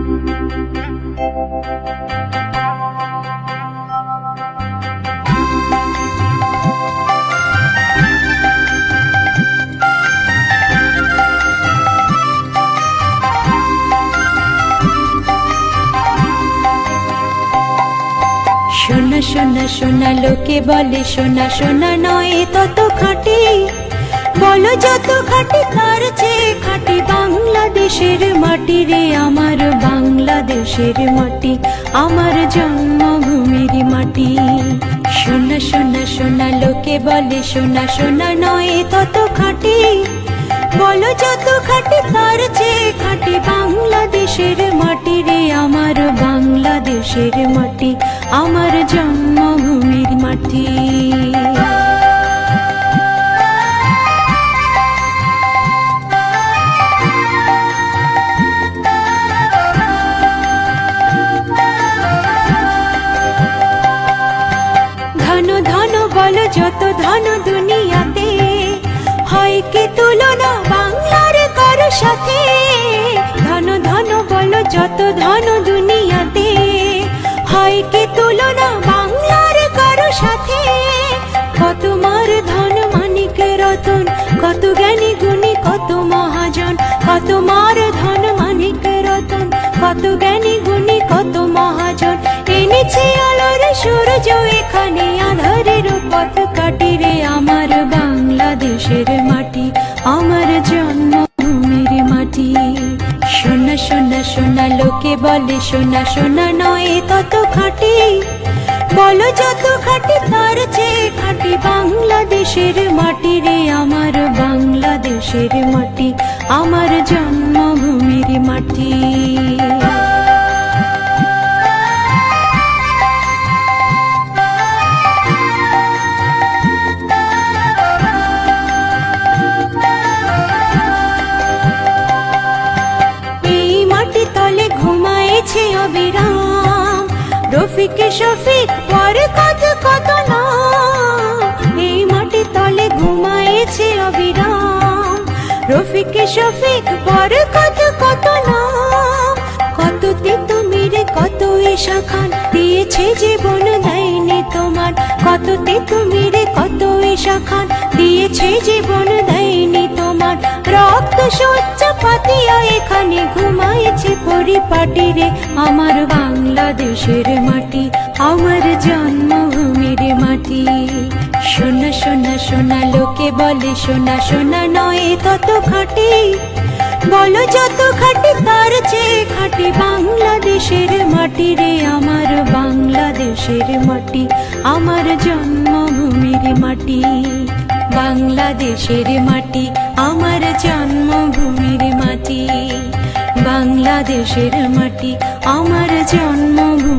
সোনা সোনা সোনা লোকে বলে সোনা সোনা নয় তত খাঁটি, বলো যত খাঁটি তার চেয়ে খাঁটি বাংলাদেশের মাটি রে আমার বাংলাদেশের মাটি, আমার জন্মভূমির মাটি। সোনা সোনা সোনা লোকে বলে সোনা সোনা নয় তত খাঁটি, বলো যত খাঁটি তার চেয়ে খাঁটি বাংলাদেশের মাটি রে আমার বাংলাদেশের মাটি, আমার জন্মভূমির মাটি। ধন ধন বলো যত ধন দুনিয়াতে, হয় কি তুলনা বাংলার কারো সাথে? ধন ধন বলো যত ধন দুনিয়াতে, হয় কি তুলনা বাংলার কারো সাথে? কত মার ধন মানিক রতন, কত জ্ঞানী গুণী কত মহাজন, কত মার ধন মানিক রতন, কত জ্ঞানী গুণী কত মহাজন। এনেছে আলোর সূর্য এখানে আঁধারের পথ কাটি রে আমার বাংলাদেশের মাটি, আমার জন্মভূমির মাটি। সোনা সোনা সোনা লোকে বলে সোনা সোনা নয় তত খাঁটি, বলো যত খাঁটি তার চেয়ে খাঁটি বাংলাদেশের মাটি রে আমার বাংলাদেশের মাটি, আমার জন্মভূমির মাটি। ঘুমাইছে অবিরাম রফিক শফিক পর কত কত নাম, এই মাটি তলে ঘুমাইছে অবিরাম রফিক শফিক পর কত কত নাম। কত তিতুমির কত ঈশা খান দিয়েছে জীবন দেয়নি তোমার, কত তিতুমির কত ঈশা খান দিয়েছে জীবন দেয়নি তোমার। রক্ত শয্যা পাতিয়া এখানে ঘুমাইছে পরিপাটি রে আমার বাংলাদেশের মাটি, আমার জন্মভূমির মাটি। সোনা সোনা সোনা লোকে বলে সোনা সোনা নয় তত খাঁটি, বলো যত খাঁটি তার চেয়ে খাঁটি বাংলাদেশের মাটি রে আমার বাংলাদেশের মাটি, আমার জন্মভূমির মাটি। বাংলাদেশের মাটি আমার জন্মভূমির মাটি, বাংলাদেশের মাটি আমার জন্মভূমি।